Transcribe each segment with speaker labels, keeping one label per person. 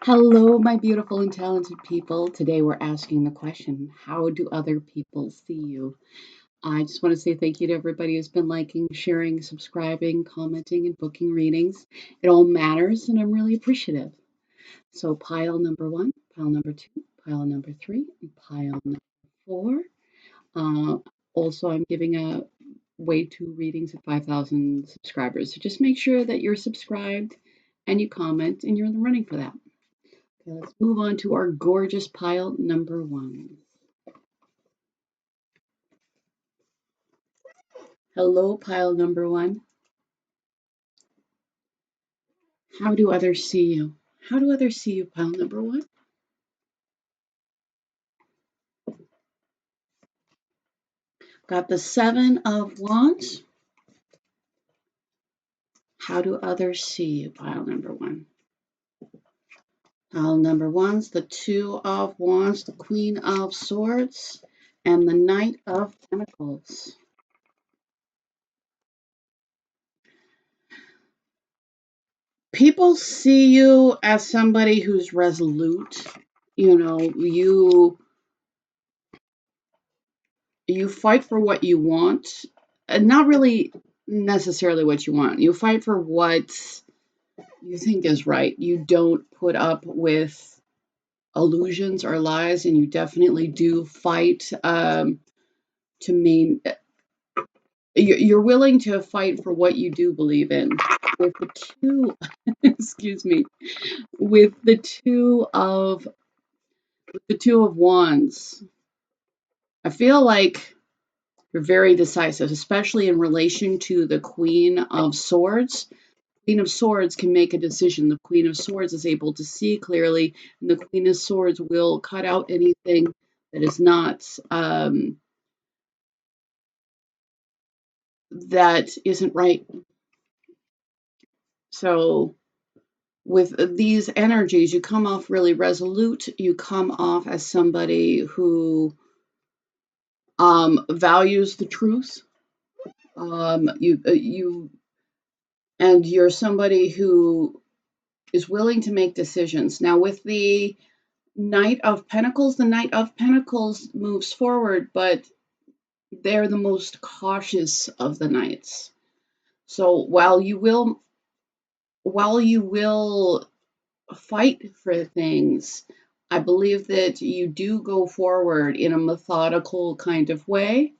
Speaker 1: Hello, my beautiful and talented people. Today we're asking the question, how do other people see you? I just want to say thank you to everybody who's been liking, sharing, subscribing, commenting, and booking readings. It all matters, and I'm really appreciative. So pile number 1, pile number 2, pile number 3, and pile number 4. Uh, Also, I'm giving away 2 readings at 5,000 subscribers. So just make sure that you're subscribed and you comment and you're in the running for that. Okay, let's move on to our gorgeous pile number 1. Hello, pile number 1. How do others see you? How do others see you, pile number 1? Got the 7 of Wands. How do others see you, pile number 1? Pile number 1's the 2 of Wands, the Queen of Swords, and the Knight of Pentacles. People see you as somebody who's resolute. You know, you fight for what you want, and not really necessarily what you want. You fight for what you think is right. You don't put up with illusions or lies, and you definitely do fight to mean you're willing to fight for what you do believe in. With the 2, excuse me, with the 2 of Wands, I feel like you're very decisive, especially in relation to the Queen of Swords. Queen of Swords can make a decision. The Queen of Swords is able to see clearly, and the Queen of Swords will cut out anything that is not that isn't right. So with these energies, you come off really resolute. You come off as somebody who values the truth. You're somebody who is willing to make decisions. Now, with the Knight of Pentacles moves forward, but they're the most cautious of the knights. So while you will fight for things, I believe that you do go forward in a methodical kind of way,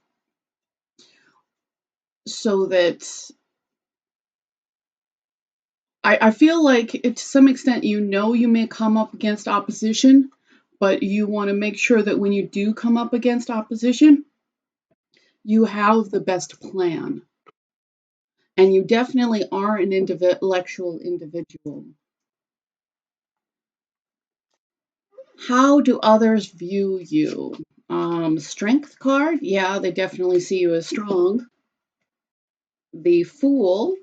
Speaker 1: so that I feel like to some extent you may come up against opposition, but you want to make sure that when you do come up against opposition, you have the best plan. And you definitely are an intellectual individual. How do others view you? Strength card, yeah, they definitely see you as strong. The Fool.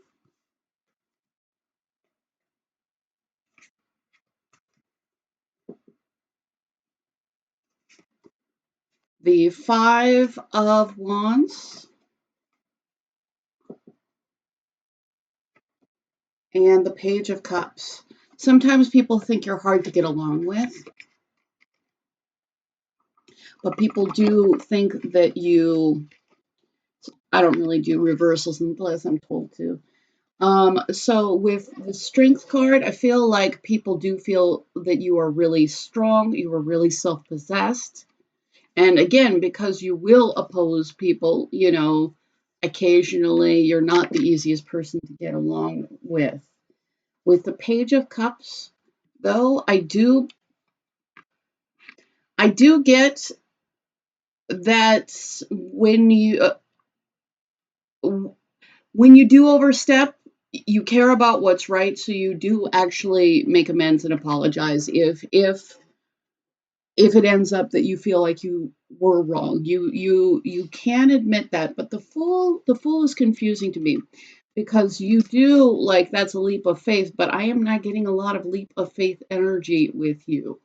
Speaker 1: The 5 of Wands. And the Page of Cups. Sometimes people think you're hard to get along with, but people do think that I don't really do reversals unless I'm told to. So with the Strength card, I feel like people do feel that you are really strong, you are really self-possessed. And again, because you will oppose people, occasionally you're not the easiest person to get along with. With the Page of Cups, though, I do get that when you do overstep, you care about what's right, so you do actually make amends and apologize if it ends up that you feel like you were wrong. You can admit that, but the Fool is confusing to me, because you do, like, that's a leap of faith, but I am not getting a lot of leap of faith energy with you.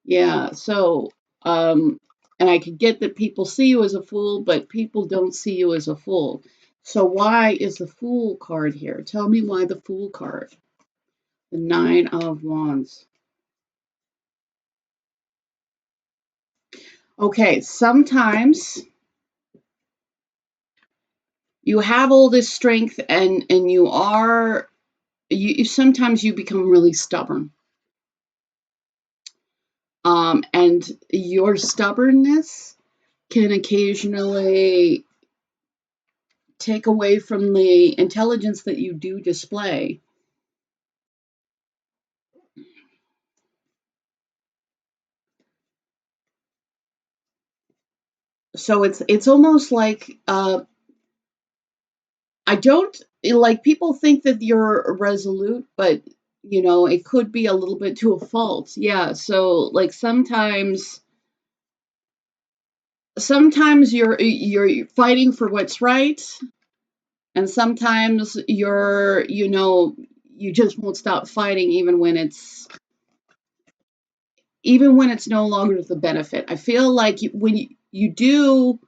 Speaker 1: Yeah, so and I could get that people see you as a fool, but people don't see you as a fool. So why is the Fool card here? Tell me why the Fool card. The 9 of Wands. Okay, sometimes you have all this strength and you sometimes you become really stubborn. And your stubbornness can occasionally take away from the intelligence that you do display. So it's almost like I don't like people think that you're resolute, but it could be a little bit to a fault. Yeah. So like sometimes you're fighting for what's right, and sometimes you just won't stop fighting even when it's no longer the benefit. I feel like when you do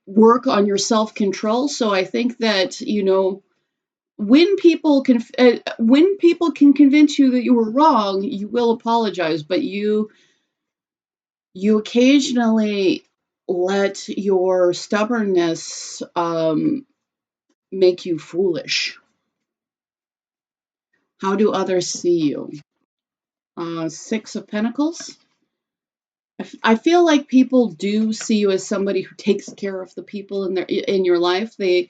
Speaker 1: work on your self-control. So I think that when people can convince you that you were wrong, you will apologize, but you occasionally let your stubbornness make you foolish. How do others see you? Six of Pentacles. I feel like people do see you as somebody who takes care of the people in your life. They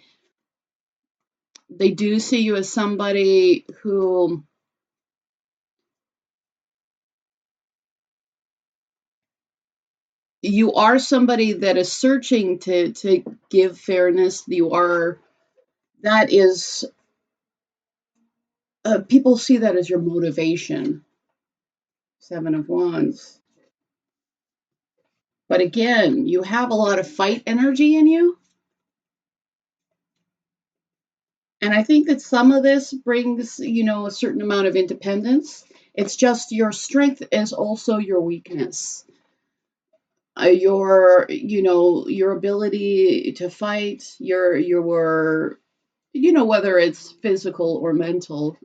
Speaker 1: do see you as somebody who you are somebody that is searching to give fairness. That is people see that as your motivation. Seven of Wands. But again, you have a lot of fight energy in you. And I think that some of this brings, a certain amount of independence. It's just your strength is also your weakness. Your ability to fight, whether it's physical or mental.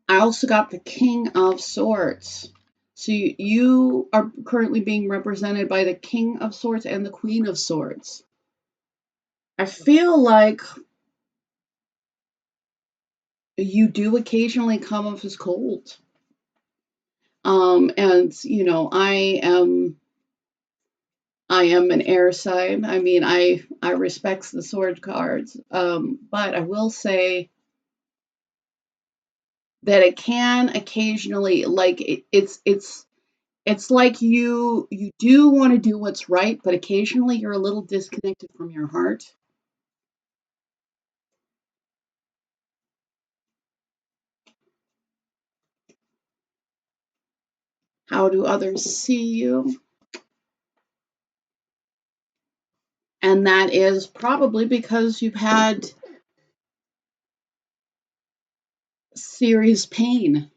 Speaker 1: I also got the King of Swords. So you are currently being represented by the King of Swords and the Queen of Swords. I feel like you do occasionally come off as cold. And I am an air sign. I mean, I respect the sword cards. But I will say that it can occasionally, like it's like you do want to do what's right, but occasionally you're a little disconnected from your heart. How do others see you? And that is probably because you've had serious pain.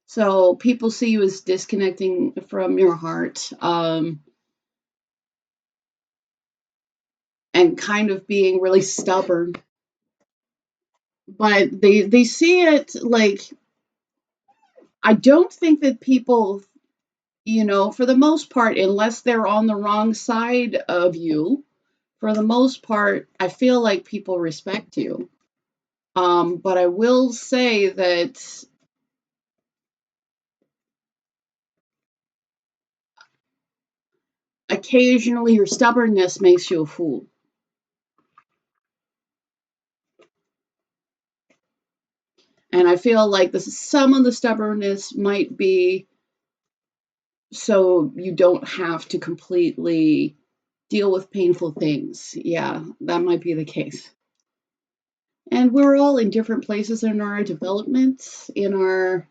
Speaker 1: So people see you as disconnecting from your heart, and kind of being really stubborn. But they see it like, I don't think that people, for the most part, unless they're on the wrong side of you, for the most part, I feel like people respect you. But I will say that occasionally your stubbornness makes you a fool. And I feel like some of the stubbornness might be so you don't have to completely deal with painful things. Yeah, that might be the case. And we're all in different places in our development, in our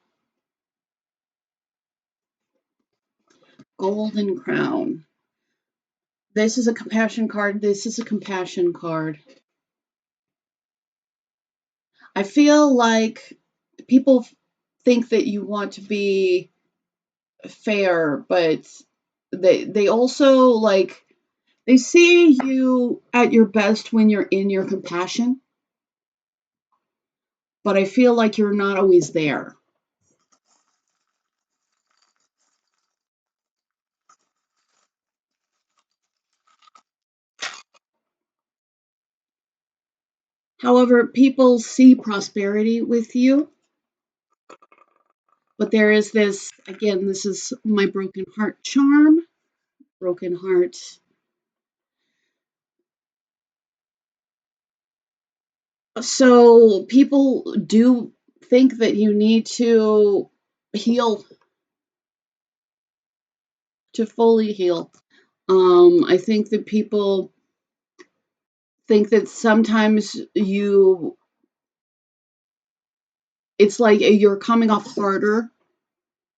Speaker 1: golden crown. This is a compassion card. This is a compassion card. I feel like people think that you want to be fair, but they also like They see you at your best when you're in your compassion, but I feel like you're not always there. However, people see prosperity with you, but there is this, again, this is my broken heart charm, broken heart. So people do think that you need to heal, to fully heal. I think that people think that sometimes it's like you're coming off harder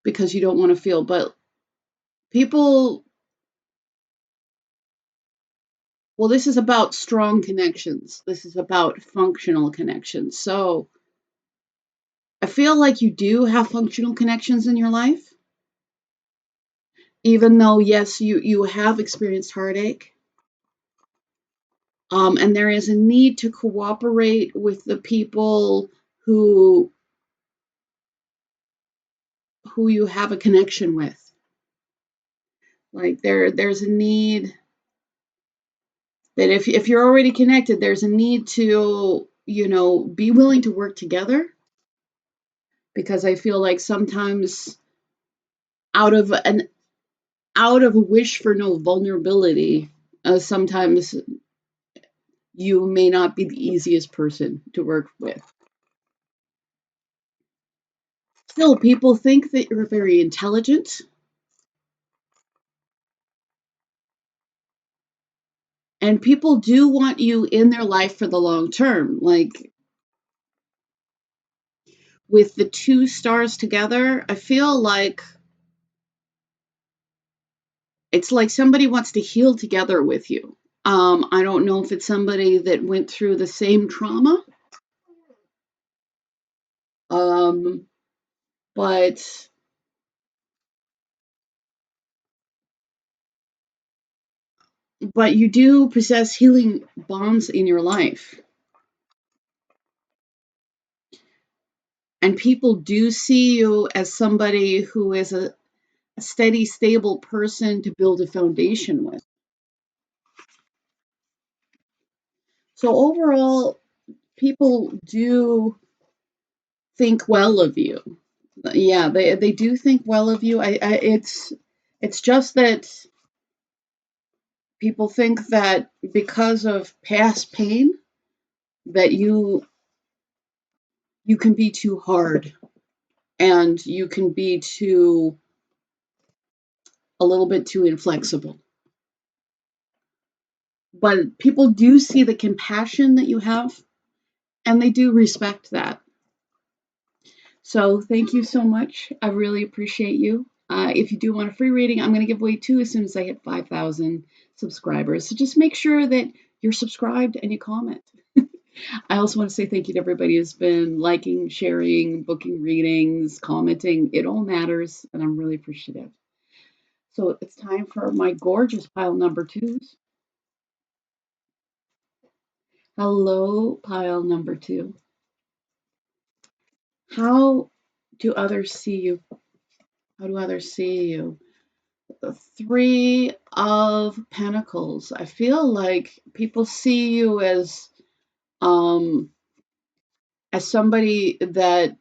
Speaker 1: because you don't want to feel, but people, well, this is about strong connections. This is about functional connections. So I feel like you do have functional connections in your life, even though, yes, you have experienced heartache. And there is a need to cooperate with the people who you have a connection with. Like there's a need that if you're already connected, there's a need to, be willing to work together, because I feel like sometimes out of a wish for no vulnerability, sometimes you may not be the easiest person to work with. Still, people think that you're very intelligent, and people do want you in their life for the long term. Like with the two stars together, I feel like it's like somebody wants to heal together with you. I don't know if it's somebody that went through the same trauma, um, but you do possess healing bonds in your life. And people do see you as somebody who is a steady, stable person to build a foundation with. So overall, people do think well of you. Yeah, they do think well of you. It's just that people think that because of past pain that you can be too hard, and you can be a little bit too inflexible. But people do see the compassion that you have, and they do respect that. So thank you so much. I really appreciate you. If you do want a free reading, I'm going to give away 2 as soon as I hit 5,000 subscribers. So just make sure that you're subscribed and you comment. I also want to say thank you to everybody who's been liking, sharing, booking readings, commenting. It all matters, and I'm really appreciative. So it's time for my gorgeous pile number 2s. Hello, pile number 2. How do others see you? How do others see you? The 3 of Pentacles. I feel like people see you as somebody that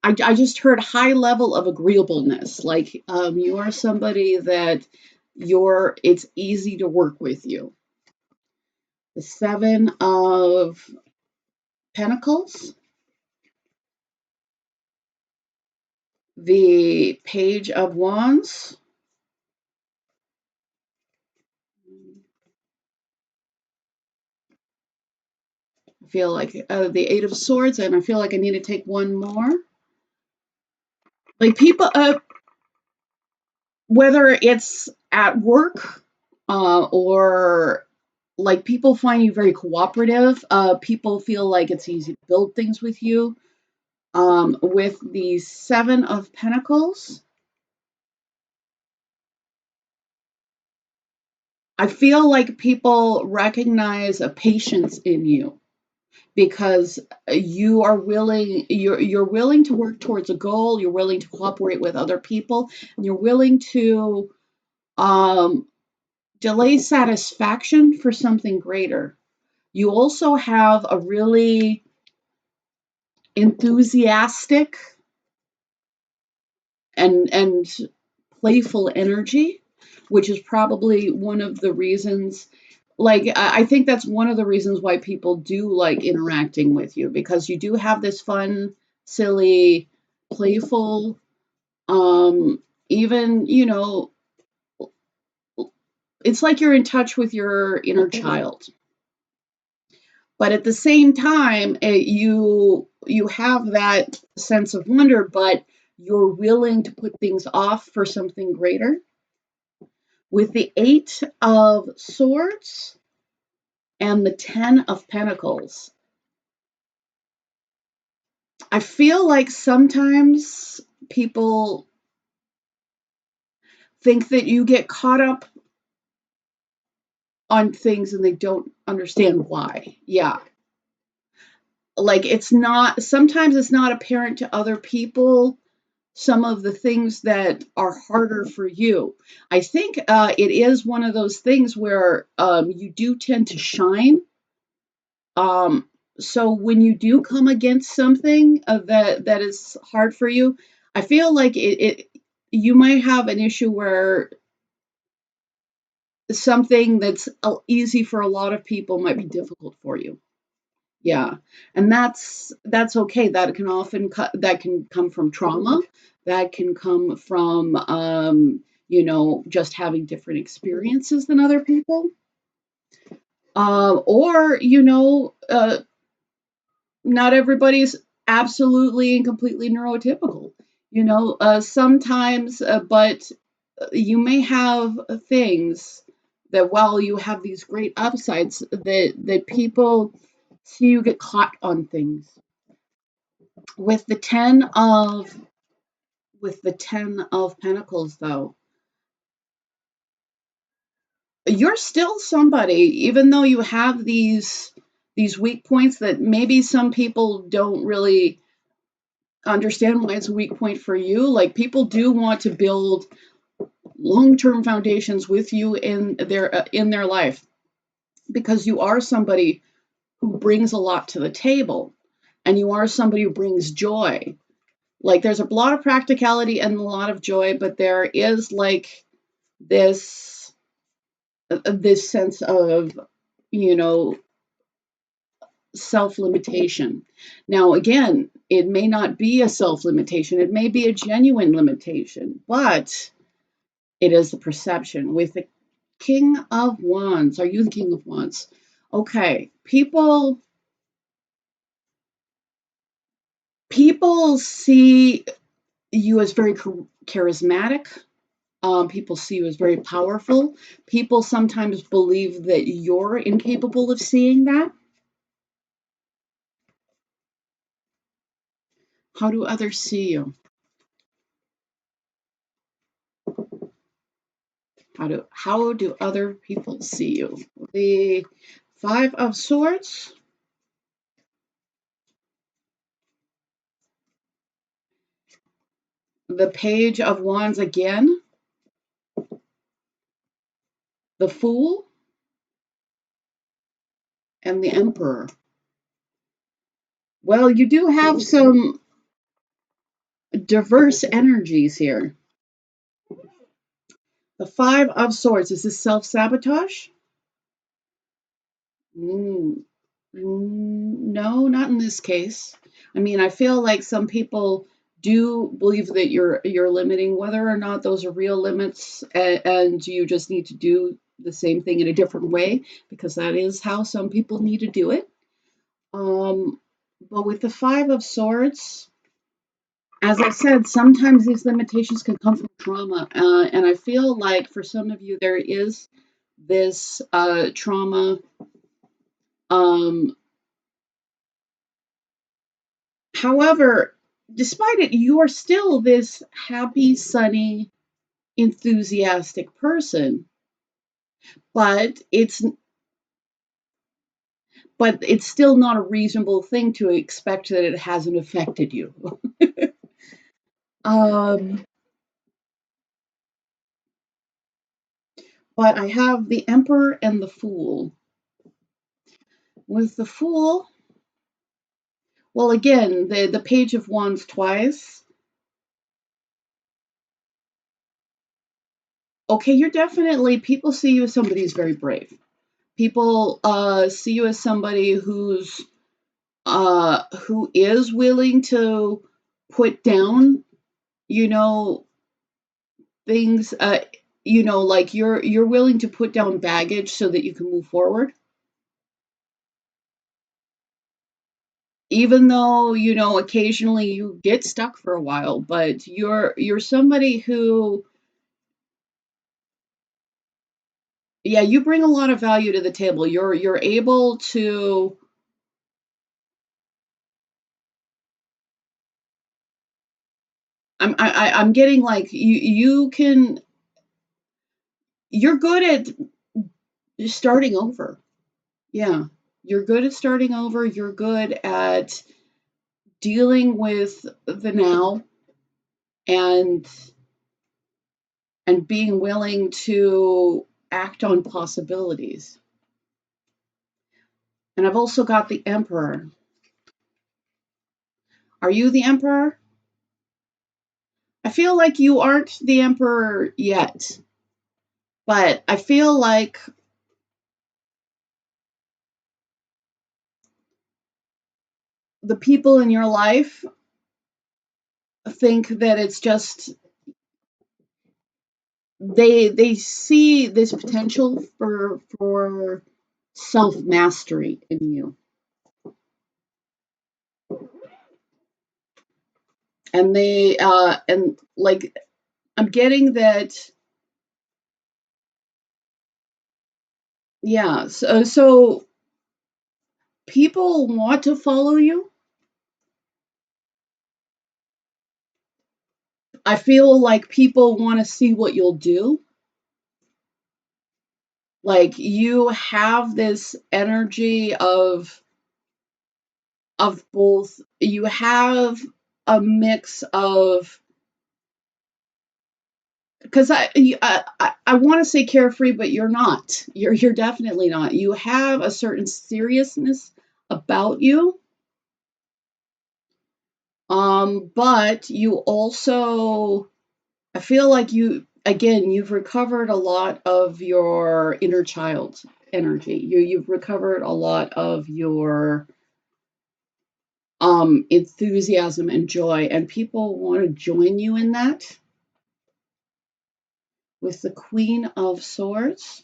Speaker 1: I just heard high level of agreeableness. Like you are somebody that it's easy to work with you. The 7 of Pentacles, the Page of Wands, I feel like the 8 of Swords, and I feel like I need to take one more. Like people, whether it's at work or like people find you very cooperative, people feel like it's easy to build things with you. With the 7 of Pentacles, I feel like people recognize a patience in you because you are willing, you're willing to work towards a goal, you're willing to cooperate with other people, and you're willing to um, delay satisfaction for something greater. You also have a really enthusiastic and playful energy, which is probably one of the reasons. Like, I think that's one of the reasons why people do like interacting with you, because you do have this fun, silly, playful, even, it's like you're in touch with your inner child. But at the same time, you have that sense of wonder, but you're willing to put things off for something greater. With the Eight of Swords and the Ten of Pentacles, I feel like sometimes people think that you get caught up on things and they don't understand why. Yeah. Like, sometimes it's not apparent to other people, some of the things that are harder for you. I think it is one of those things where you do tend to shine. Um, so when you do come against something that is hard for you, I feel like you might have an issue where something that's easy for a lot of people might be difficult for you. Yeah, and that's okay. That can come from trauma. That can come from just having different experiences than other people. Or not everybody's absolutely and completely neurotypical. Sometimes, but you may have things that, while you have these great upsides, that people see you get caught on things. With the 10 of Pentacles, though, you're still somebody, even though you have these weak points that maybe some people don't really understand why it's a weak point for you. Like, people do want to build long-term foundations with you in their life, because you are somebody who brings a lot to the table, and you are somebody who brings joy. Like, there's a lot of practicality and a lot of joy, but there is like this this sense of, you know, self-limitation. Now, again, it may not be a self-limitation, it may be a genuine limitation, but it is the perception. With the King of Wands, are you the King of Wands? Okay, people see you as very charismatic. People see you as very powerful. People sometimes believe that you're incapable of seeing that. How do others see you? How do other people see you? The Five of Swords, the Page of Wands again, the Fool, and the Emperor. Well, you do have some diverse energies here. The Five of Swords, is this self-sabotage? No, not in this case. I mean, I feel like some people do believe that you're limiting, whether or not those are real limits, and you just need to do the same thing in a different way, because that is how some people need to do it. But with the Five of Swords, as I said, sometimes these limitations can come from trauma, and I feel like for some of you there is this trauma. However, despite it, you are still this happy, sunny, enthusiastic person. but it's still not a reasonable thing to expect that it hasn't affected you. um, but I have the Emperor and the Fool. With the Fool, well, again, the Page of Wands twice. Okay, you're definitely, people see you as somebody who's very brave. People see you as somebody who is willing to put down, you know, things, like you're willing to put down baggage so that you can move forward. Even though, occasionally you get stuck for a while, but you're somebody who, yeah, you bring a lot of value to the table. You're able to, I'm getting like you're good at starting over. Yeah. You're good at starting over. You're good at dealing with the now, and being willing to act on possibilities. And I've also got the Emperor. Are you the Emperor? I feel like you aren't the Emperor yet, but I feel like the people in your life think that it's just, they see this potential for self mastery in you, and they and like, I'm getting that. Yeah, so people want to follow you. I feel like people want to see what you'll do. Like, you have this energy of both. You have a mix of, because I want to say carefree, but you're not. You're definitely not. You have a certain seriousness about you, but you also, I feel like you've recovered a lot of your inner child energy. You've recovered a lot of your enthusiasm and joy, and people want to join you in that. With the Queen of Swords,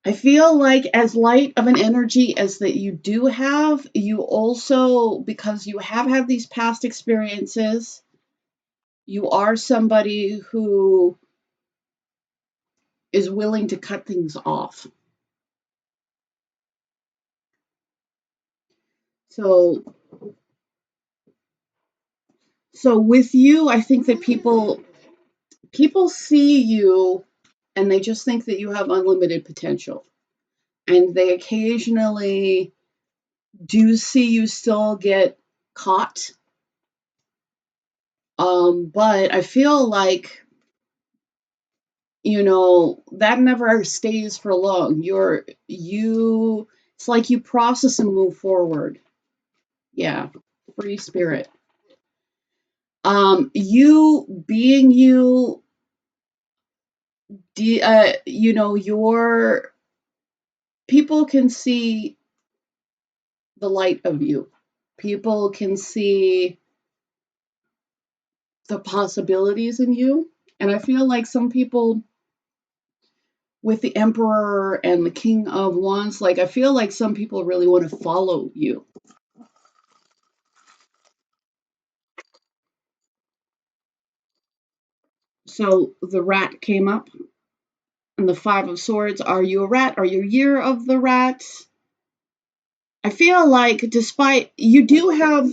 Speaker 1: I feel like, as light of an energy as that you do have, you also, because you have had these past experiences, you are somebody who is willing to cut things off. So with you, I think that people see you and they just think that you have unlimited potential. And they occasionally do see you still get caught. But I feel like, that never stays for long. It's like you process and move forward. Yeah. Free spirit. You being you, your people can see the light of you. People can see the possibilities in you. And I feel like some people, with the Emperor and the King of Wands, like, I feel like some people really want to follow you. So the rat came up, and the Five of Swords. Are you a rat? Are you Year of the Rat? I feel like, despite you do have,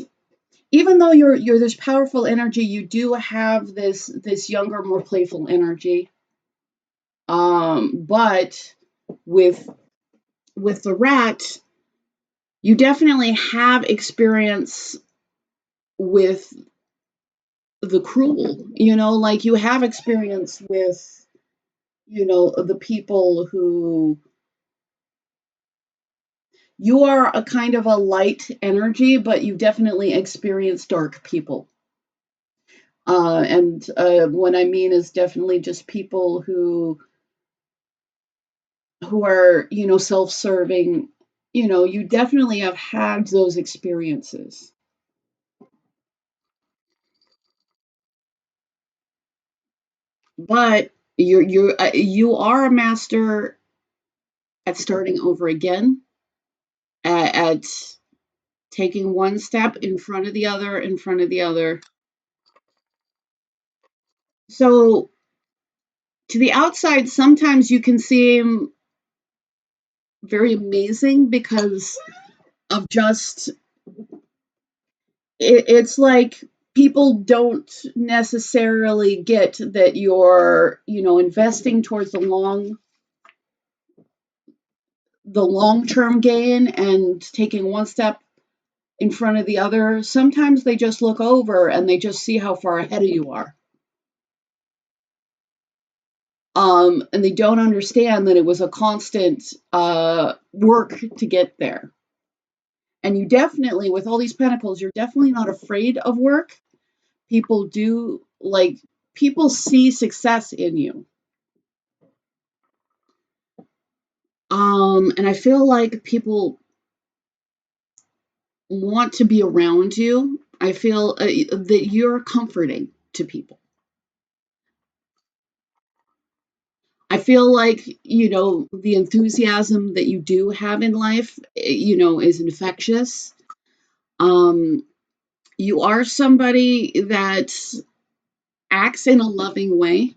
Speaker 1: even though you're this powerful energy, you do have this younger, more playful energy. But with the rat, you definitely have experience with the cruel, like you have experience with, the people who, you are a kind of a light energy, but you definitely experience dark people. And what I mean is definitely just people who are, self-serving. You definitely have had those experiences. But you are a master at starting over again, at taking one step in front of the other, in front of the other. So to the outside, sometimes you can seem very amazing because of just, it's like people don't necessarily get that you're, investing towards the long-term gain and taking one step in front of the other. Sometimes they just look over and they just see how far ahead of you are. And they don't understand that it was a constant work to get there. And you definitely, with all these pentacles, you're definitely not afraid of work. People see success in you. And I feel like people want to be around you. I feel that you're comforting to people. I feel like, the enthusiasm that you do have in life, is infectious. You are somebody that acts in a loving way.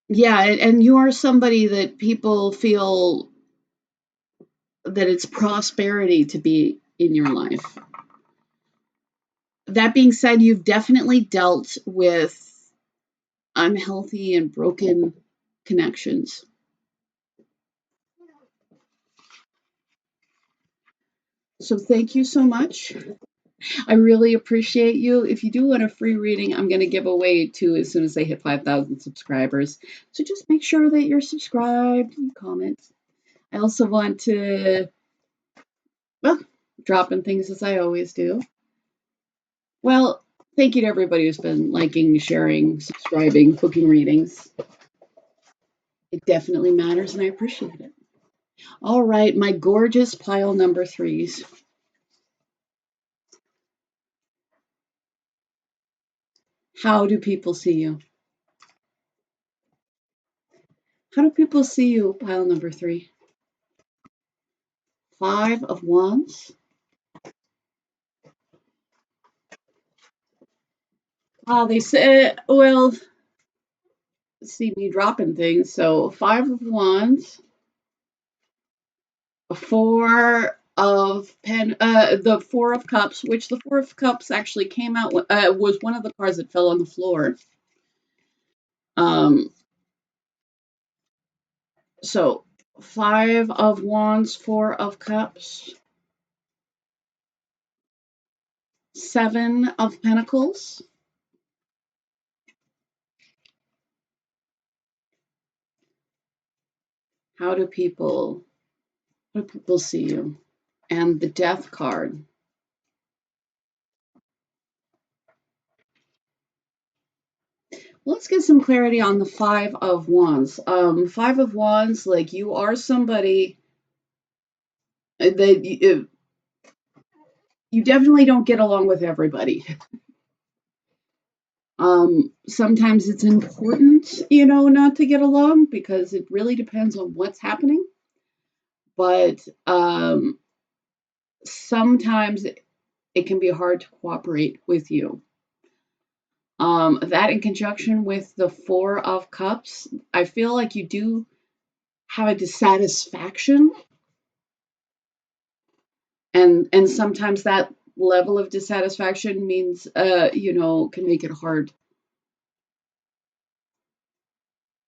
Speaker 1: Yeah, and you are somebody that people feel that it's prosperity to be in your life. That being said, you've definitely dealt with unhealthy and broken connections. So thank you so much. I really appreciate you. If you do want a free reading, I'm going to give away two as soon as I hit 5,000 subscribers. So just make sure that you're subscribed and comment. I also want to, well, drop in things as I always do. Well, thank you to everybody who's been liking, sharing, subscribing, booking readings. It definitely matters and I appreciate it. All right, my gorgeous pile number threes. How do people see you? How do people see you, pile number three? 5 of Wands. They say, well, see me dropping things. So 5 of Wands, 4 of the 4 of Cups, which the 4 of Cups actually came out, was one of the cards that fell on the floor. So 5 of Wands, 4 of Cups, 7 of Pentacles, how do people see you? And the Death card. Let's get some clarity on the 5 of Wands. 5 of Wands, like you are somebody that you definitely don't get along with everybody. Sometimes it's important, not to get along because it really depends on what's happening. But sometimes it can be hard to cooperate with you. That in conjunction with the 4 of Cups, I feel like you do have a dissatisfaction And sometimes that level of dissatisfaction means, can make it hard.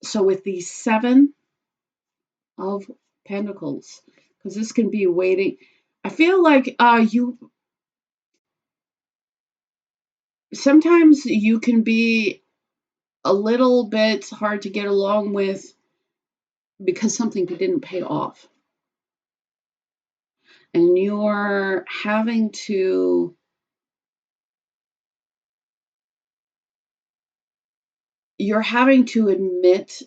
Speaker 1: So with the Seven of Pentacles, because this can be waiting, I feel like sometimes you can be a little bit hard to get along with because something didn't pay off. And you're having to admit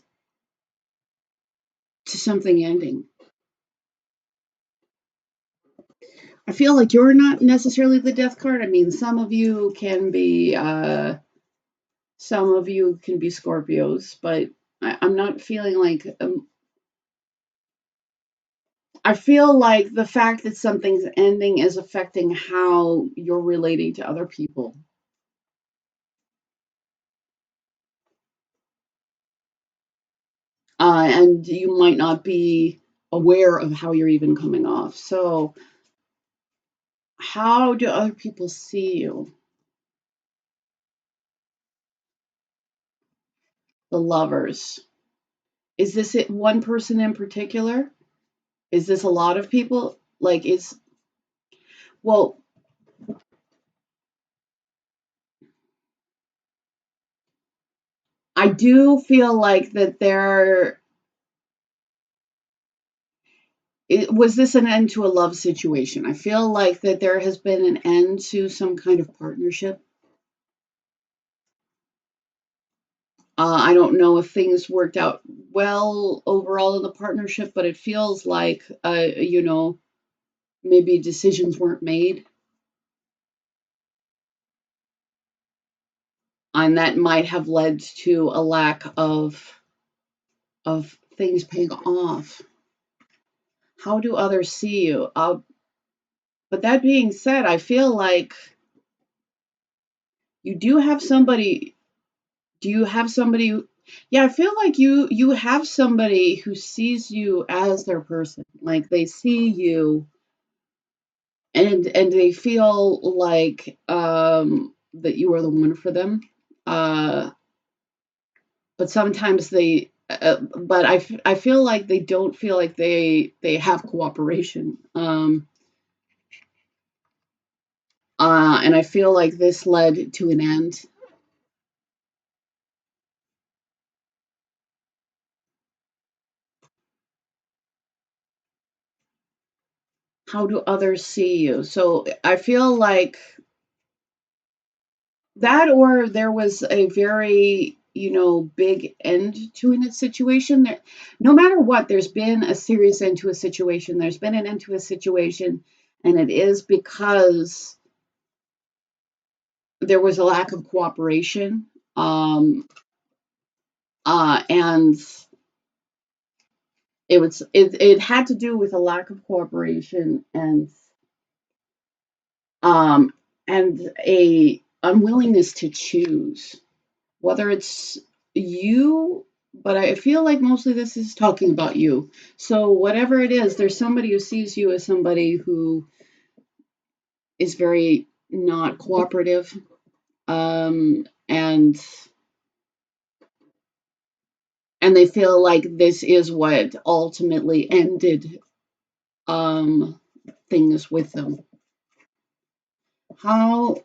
Speaker 1: to something ending. I feel like you're not necessarily the death card. I mean, some of you can be Scorpios, but I'm not feeling like I feel like the fact that something's ending is affecting how you're relating to other people. And you might not be aware of how you're even coming off. So, how do other people see you? The Lovers. Is this it, one person in particular? Is this a lot of people? Well, I do feel like that was this an end to a love situation? I feel like that there has been an end to some kind of partnership. I don't know if things worked out well overall in the partnership, but it feels like, maybe decisions weren't made. And that might have led to a lack of things paying off. How do others see you? But that being said, I feel like you do have somebody. Do you have somebody? Yeah, I feel like you have somebody who sees you as their person. Like they see you, and they feel like that you are the one for them. Uh, but sometimes but I feel like they don't feel like they have cooperation. And I feel like this led to an end. How do others see you? So I feel like that, or there was a very, big end to a situation. There, no matter what, there's been a serious end to a situation. There's been an end to a situation, and it is because there was a lack of cooperation. And it had to do with a lack of cooperation um, and a unwillingness to choose whether it's you, but I feel like mostly this is talking about you. So whatever it is, there's somebody who sees you as somebody who is very not cooperative, and they feel like this is what ultimately ended things with them. How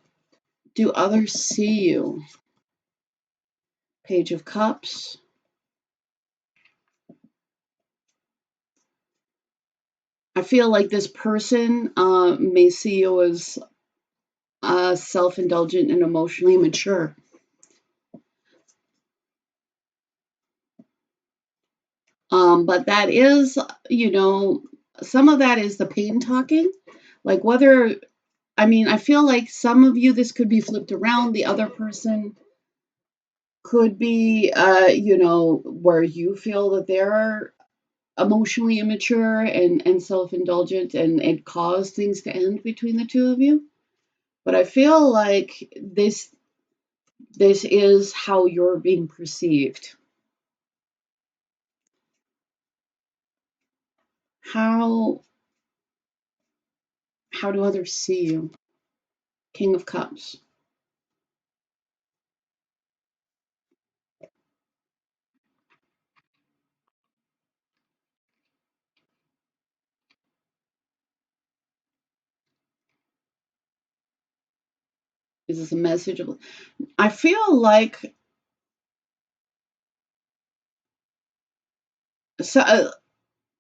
Speaker 1: do others see you? Page of Cups. I feel like this person may see you as self-indulgent and emotionally mature. But that is, some of that is the pain talking. Like whether, I mean, I feel like some of you, this could be flipped around. The other person could be, where you feel that they're emotionally immature and self-indulgent, and it caused things to end between the two of you. But I feel like this is how you're being perceived. How How do others see you? King of Cups. Is this a message of... I feel like... So,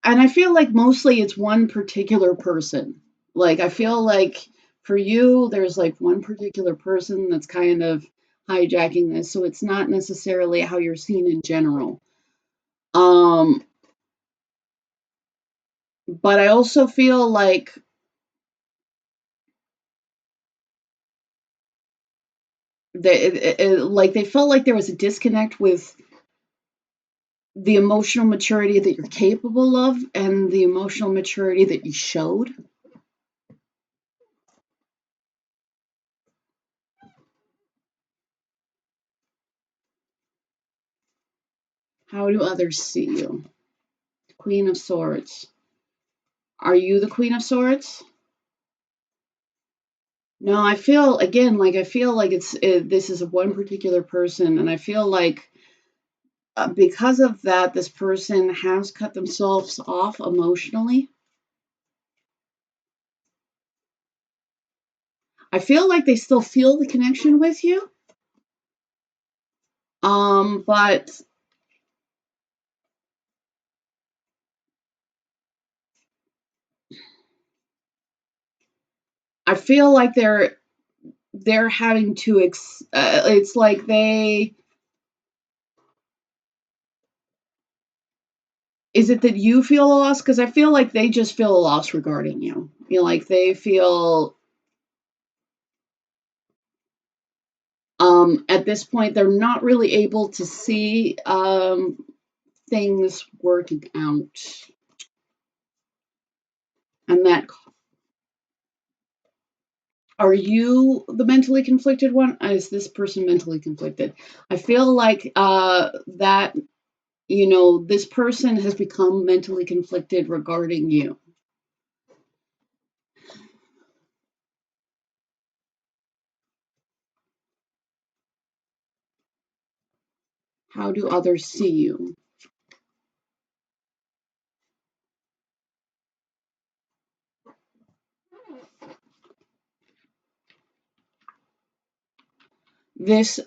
Speaker 1: and I feel like mostly it's one particular person. Like, I feel like for you, there's like one particular person that's kind of hijacking this. So it's not necessarily how you're seen in general. But I also feel like they felt like there was a disconnect with the emotional maturity that you're capable of and the emotional maturity that you showed. How do others see you? Queen of Swords. Are you the Queen of Swords? No, I feel again like this is one particular person, and I feel like because of that, this person has cut themselves off emotionally. I feel like they still feel the connection with you, but I feel like they're having to. It's like they. Is it that you feel a loss? Because I feel like they just feel a loss regarding you. You know, like they feel at this point they're not really able to see things working out. And that, are you the mentally conflicted one? Is this person mentally conflicted? I feel like that, this person has become mentally conflicted regarding you. How do others see you? This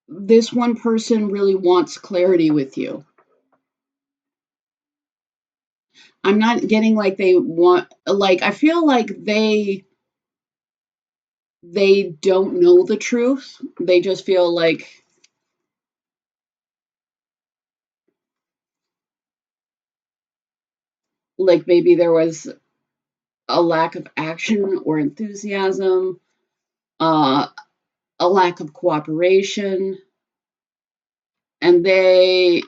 Speaker 1: this one person really wants clarity with you. I'm not getting like they want, like I feel like they don't know the truth. They just feel like maybe there was a lack of action or enthusiasm, uh, a lack of cooperation, and th-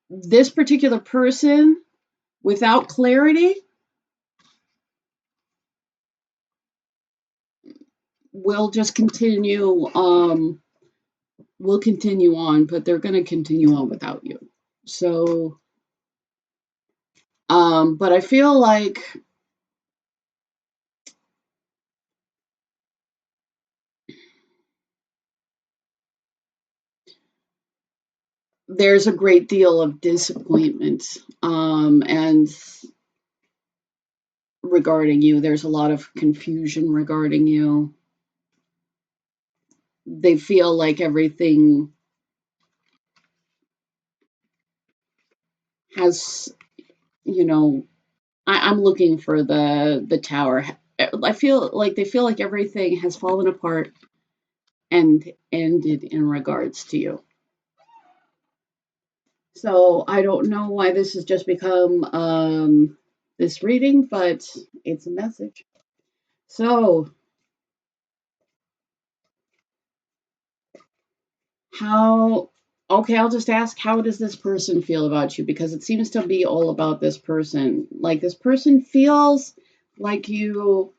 Speaker 1: this particular person without clarity will just continue. Will continue on, but they're going to continue on without you. So, but I feel like there's a great deal of disappointment, and regarding you, there's a lot of confusion regarding you. They feel like everything has, you know, I'm looking for the tower. I feel like they feel like everything has fallen apart and ended in regards to you. So I don't know why this has just become this reading, but it's a message. So how, okay, I'll just ask, how does this person feel about you? Because it seems to be all about this person. Like this person feels like you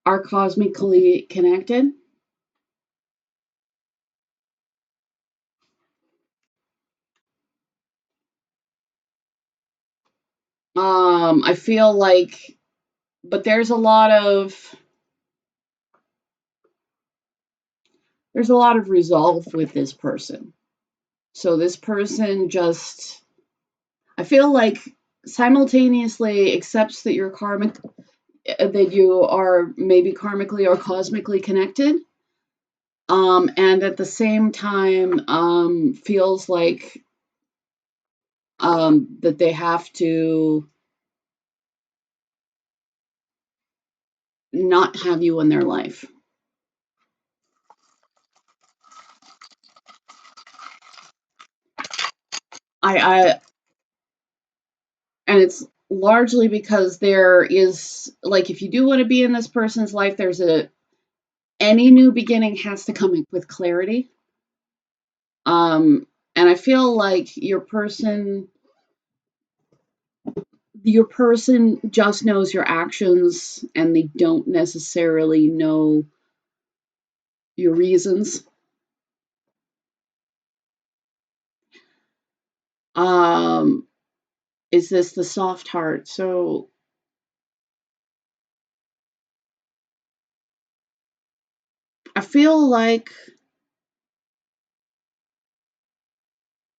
Speaker 1: are cosmically connected. I feel like, but there's a lot of resolve with this person. So this person just, I feel like, simultaneously accepts that you're karmic, that you are maybe karmically or cosmically connected, and at the same time feels like that they have to not have you in their life. I and it's largely because there is, like, if you do want to be in this person's life, there's a any new beginning has to come with clarity. And I feel like your person just knows your actions and they don't necessarily know your reasons. Um, is this the soft heart? So I feel like,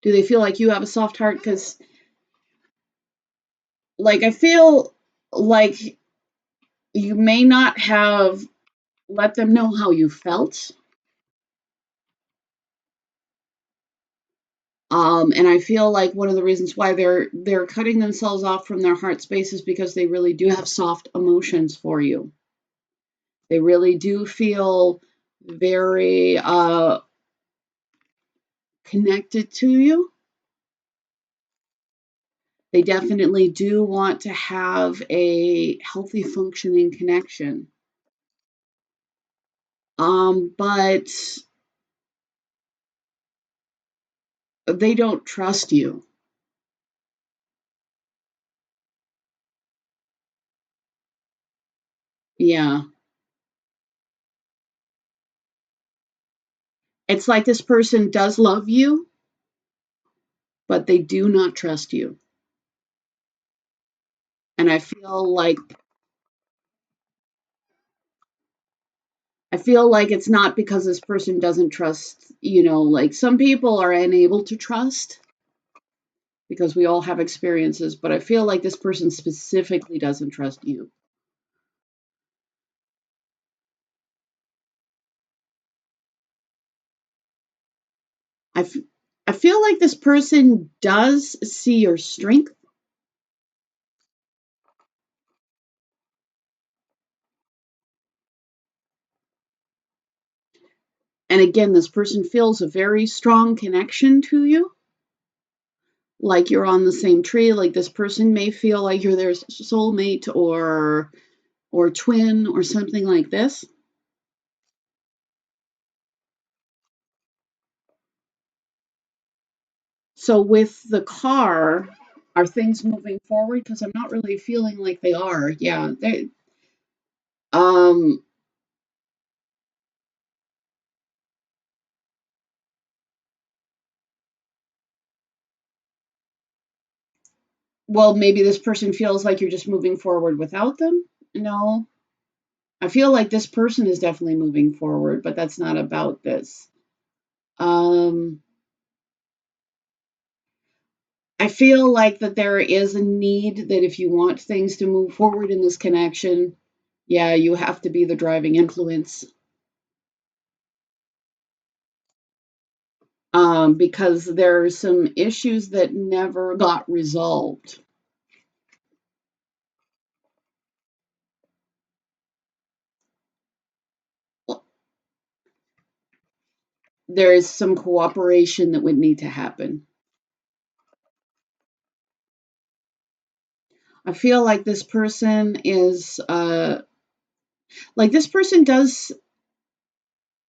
Speaker 1: do they feel like you have a soft heart? Because, like, I feel like you may not have let them know how you felt. And I feel like one of the reasons why they're cutting themselves off from their heart space is because they really do have soft emotions for you. They really do feel very connected to you. They definitely do want to have a healthy functioning connection. But they don't trust you. Yeah. It's like this person does love you, but they do not trust you. And I feel like it's not because this person doesn't trust, like some people are unable to trust because we all have experiences, but I feel like this person specifically doesn't trust you. I, f- I feel like this person does see your strength. And again, this person feels a very strong connection to you, like you're on the same tree. Like this person may feel like you're their soulmate or twin or something like this. So with the car, are things moving forward? Because I'm not really feeling like they are. Yeah. Um, well, maybe this person feels like you're just moving forward without them. No, I feel like this person is definitely moving forward, but that's not about this. Um, I feel like that there is a need that if you want things to move forward in this connection, yeah, you have to be the driving influence. Because there are some issues that never got resolved. There is some cooperation that would need to happen. I feel like this person is, like, this person does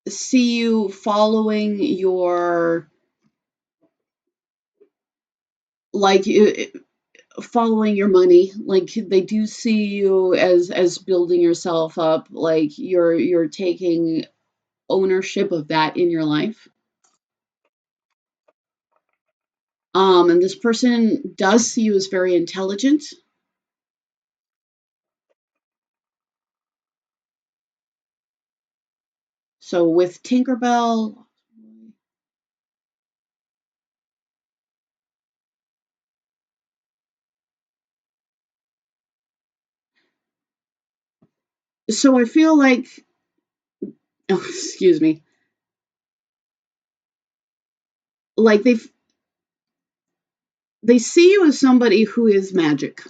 Speaker 1: see you following your, like, following your money. Like they do see you as building yourself up, like you're taking ownership of that in your life. And this person does see you as very intelligent. So with Tinkerbell, so I feel like, oh, excuse me, like they see you as somebody who is magic.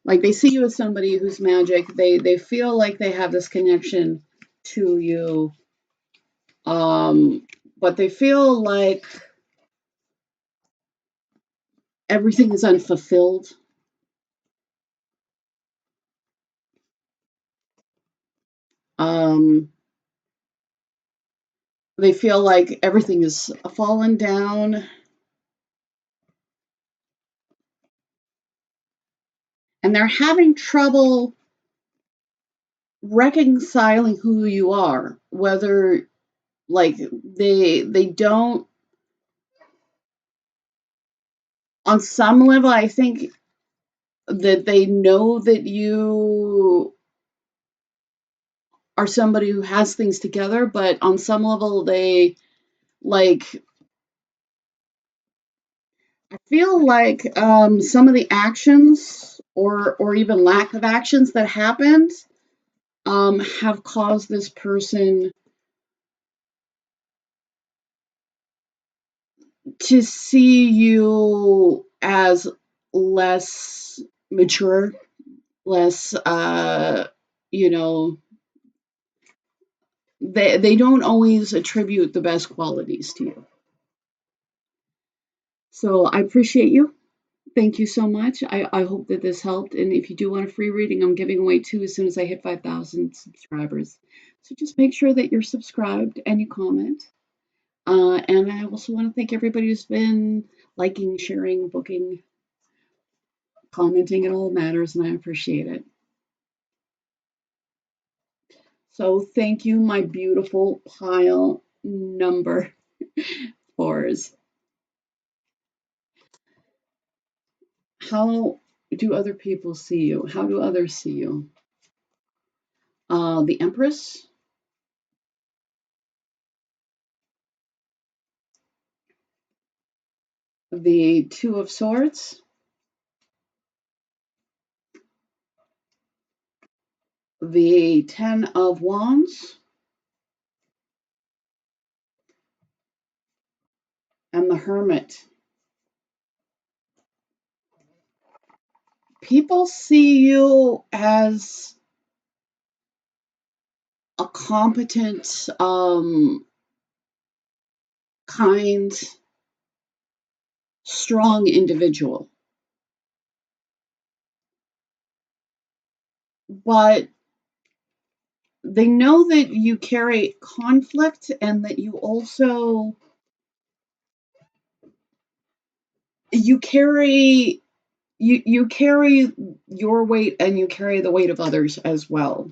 Speaker 1: Like they see you as somebody who's magic. They feel like they have this connection to you. But they feel like everything is unfulfilled. Um, they feel like everything is fallen down, and they're having trouble reconciling who you are. Whether like they don't, on some level, I think that they know that you are somebody who has things together, but on some level they like, I feel like some of the actions or even lack of actions that happened have caused this person to see you as less mature, less you know, they don't always attribute the best qualities to you. So I appreciate you. Thank you so much. I hope that this helped. And if you do want a free reading, I'm giving away 2 as soon as I hit 5,000 subscribers. So just make sure that you're subscribed and you comment. And I also want to thank everybody who's been liking, sharing, booking, commenting. It all matters, and I appreciate it. So thank you, my beautiful pile number 4s. How do other people see you? How do others see you? The Empress, the Two of Swords, the Ten of Wands, and the Hermit. People see you as a competent, kind, strong individual. But they know that you carry conflict and that you also you carry you carry your weight and you carry the weight of others as well.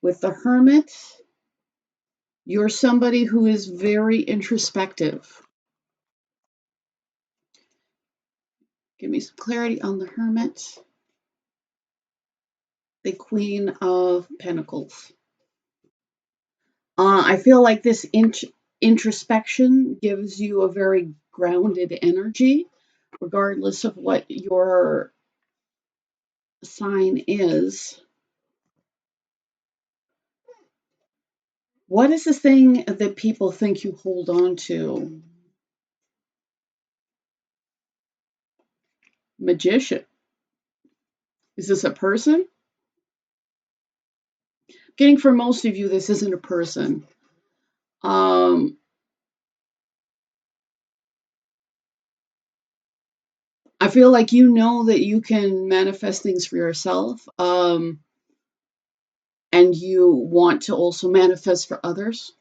Speaker 1: With the Hermit, you're somebody who is very introspective. Give me some clarity on the Hermit. The Queen of Pentacles. I feel like this introspection gives you a very grounded energy, regardless of what your sign is. What is the thing that people think you hold on to? Magician. Is this a person? Getting for most of you, this isn't a person. I feel like you know that you can manifest things for yourself, and you want to also manifest for others.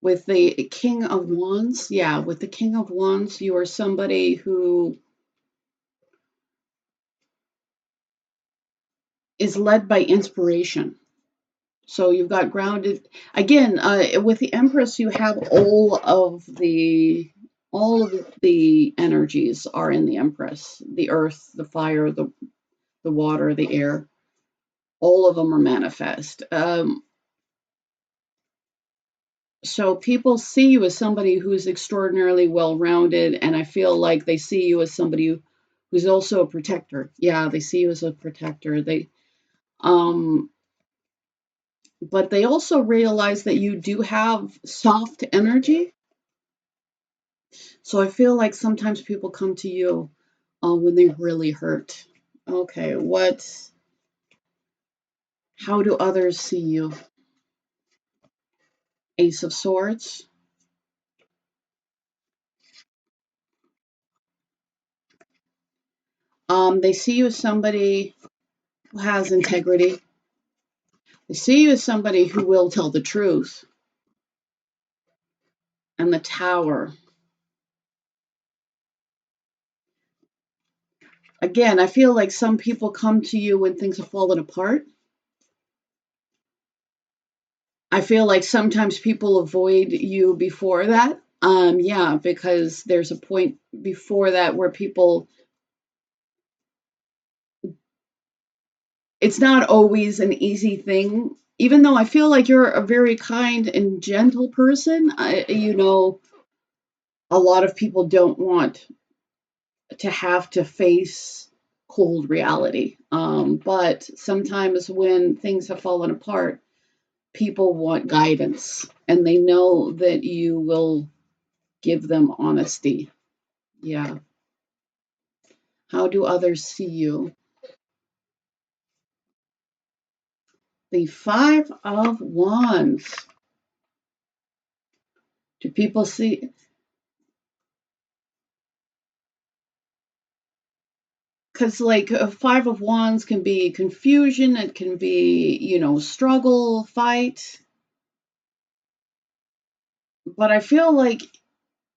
Speaker 1: With the King of Wands, yeah, with the King of Wands, you are somebody who is led by inspiration. So you've got grounded again with the Empress. You have all of the energies are in the Empress. The earth, the fire, the water, the air. All of them are manifest. So people see you as somebody who's extraordinarily well-rounded, and I feel like they see you as somebody who's also a protector. Yeah, they see you as a protector. Um, but they also realize that you do have soft energy. So I feel like sometimes people come to you when they really hurt. Okay, how do others see you? Ace of Swords. They see you as somebody who has integrity. They see you as somebody who will tell the truth. And the Tower. Again, I feel like some people come to you when things have fallen apart. I feel like sometimes people avoid you before that. Yeah, because there's a point before that where people, it's not always an easy thing. Even though I feel like you're a very kind and gentle person, a lot of people don't want to have to face cold reality. But sometimes when things have fallen apart, people want guidance and they know that you will give them honesty. Yeah. How do others see you? The Five of Wands. Do people see? Because, like, a Five of Wands can be confusion, it can be, struggle, fight. But I feel like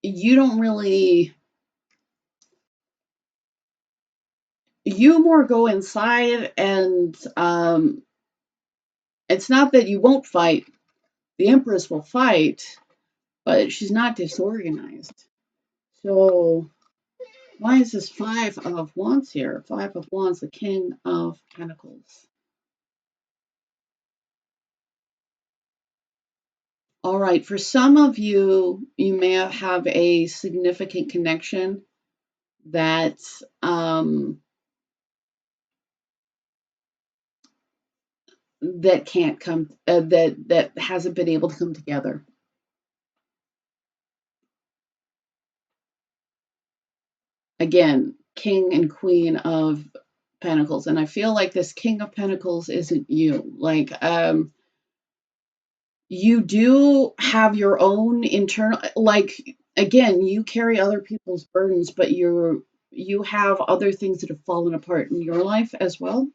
Speaker 1: you don't really, you more go inside and it's not that you won't fight. The Empress will fight, but she's not disorganized. So why is this Five of Wands here? Five of Wands, the King of Pentacles. All right, for some of you, you may have a significant connection that that can't come that hasn't been able to come together. Again, King and Queen of Pentacles, and I feel like this King of Pentacles isn't you. Like, you do have your own internal, like, again, you carry other people's burdens, but you have other things that have fallen apart in your life as well.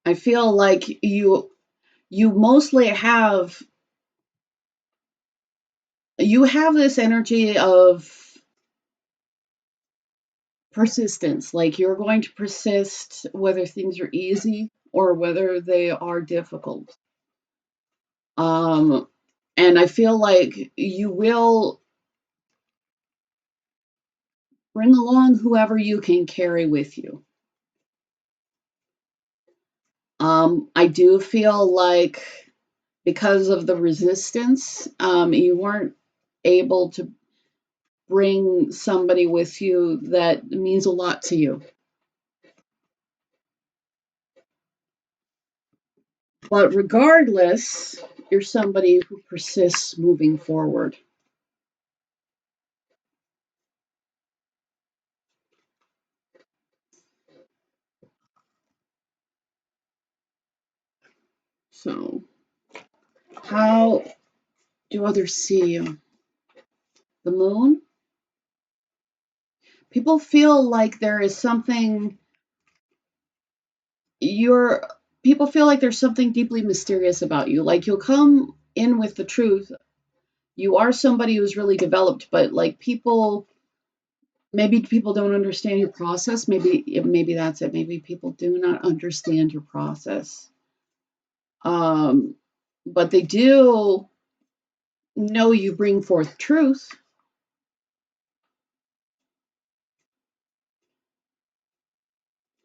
Speaker 1: I feel like you mostly have this energy of persistence. Like, you're going to persist whether things are easy or whether they are difficult. Um, and I feel like you will bring along whoever you can carry with you. I do feel like because of the resistance, you weren't able to bring somebody with you that means a lot to you. But regardless, you're somebody who persists moving forward. So, how do others see you? The Moon? People feel like there is something you're people feel like there's something deeply mysterious about you. Like, you'll come in with the truth. You are somebody who's really developed, but like, people Maybe people don't understand your process. Maybe that's it. Maybe people do not understand your process. Um, but they do know you bring forth truth.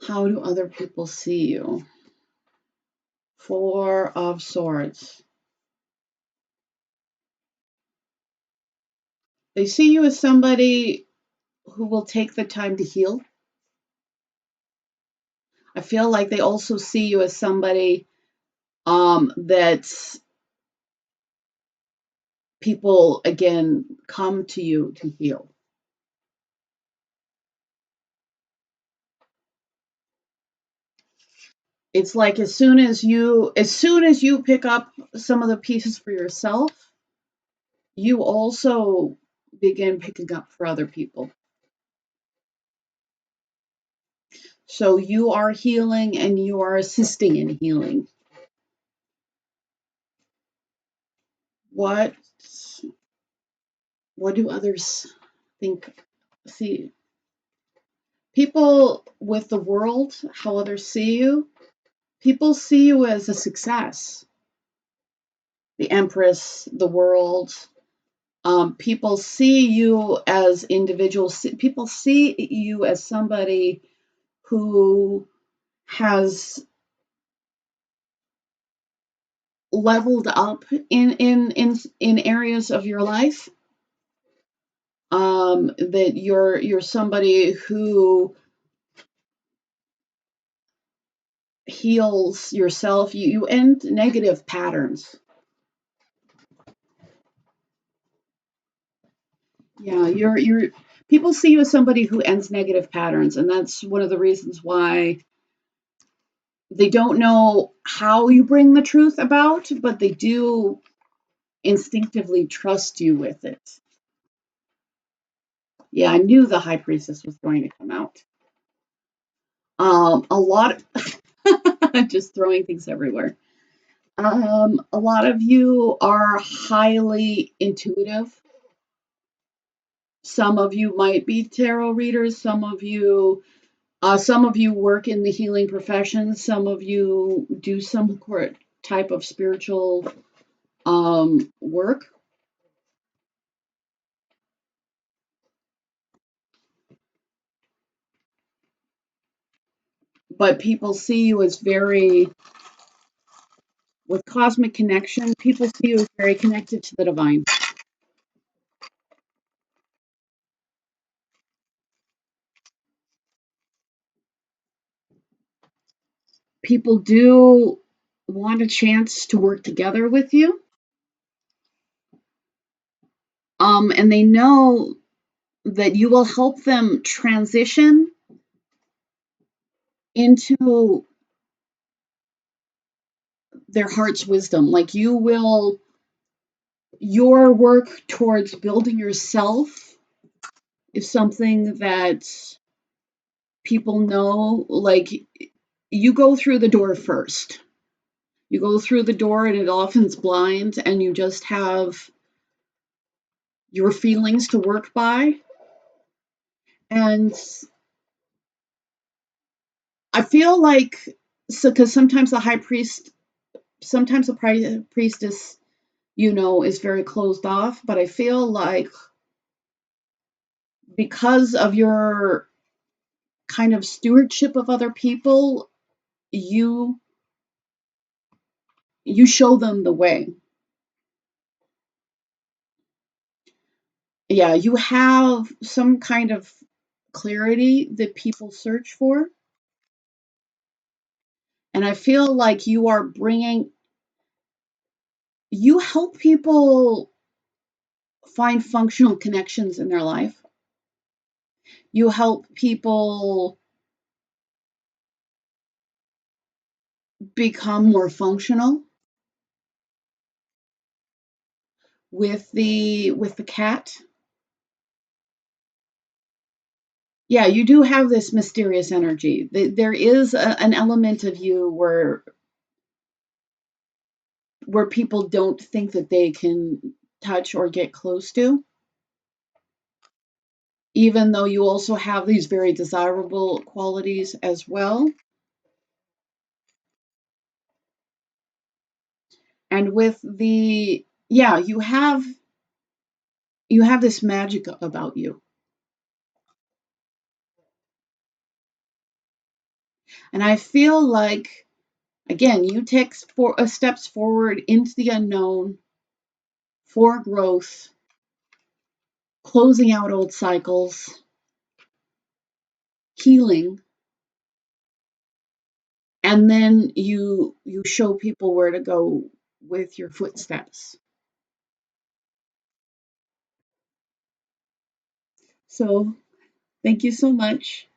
Speaker 1: How do other people see you? Four of Swords. They see you as somebody who will take the time to heal. I feel like they also see you as somebody that people, again, come to you to heal. It's like as soon as you pick up some of the pieces for yourself, you also begin picking up for other people. So you are healing and you are assisting in healing. What do others think? See, people with the world, how others see you, people see you as a success. The Empress, the world, people see you as individuals. People see you as somebody who has leveled up in areas of your life. That you're somebody who heals yourself. You end negative patterns. Yeah, you're people see you as somebody who ends negative patterns, and that's one of the reasons why they don't know how you bring the truth about, but they do instinctively trust you with it. Yeah, I knew the High Priestess was going to come out. A lot of just throwing things everywhere. A lot of you are highly intuitive. Some of you might be tarot readers. Some of you work in the healing profession. Some of you do some type of spiritual work. But people see you as very, with cosmic connection, people see you as very connected to the divine. People do want a chance to work together with you. And they know that you will help them transition into their heart's wisdom. Like your work towards building yourself is something that people know. Like, you go through the door first. You go through the door and it often's blind, and you just have your feelings to work by. And I feel like, so, because sometimes the priestess, is very closed off, but I feel like because of your kind of stewardship of other people, you show them the way. Yeah, you have some kind of clarity that people search for. And I feel like you help people find functional connections in their life. You help people become more functional. With the cat, yeah, you do have this mysterious energy. There is an element of you where people don't think that they can touch or get close to. even though you also have these very desirable qualities as well. And with the, yeah, you have this magic about you. And I feel like, again, you take steps forward into the unknown for growth, closing out old cycles, healing, and then you show people where to go with your footsteps. So thank you so much.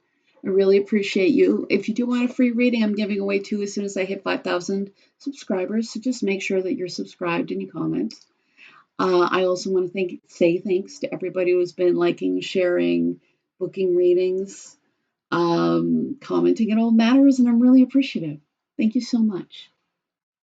Speaker 1: I really appreciate you. If you do want a free reading, I'm giving away 2 as soon as I hit 5,000 subscribers. So just make sure that you're subscribed and you comment. I also want to say thanks to everybody who's been liking, sharing, booking readings, commenting. It all matters, and I'm really appreciative. Thank you so much.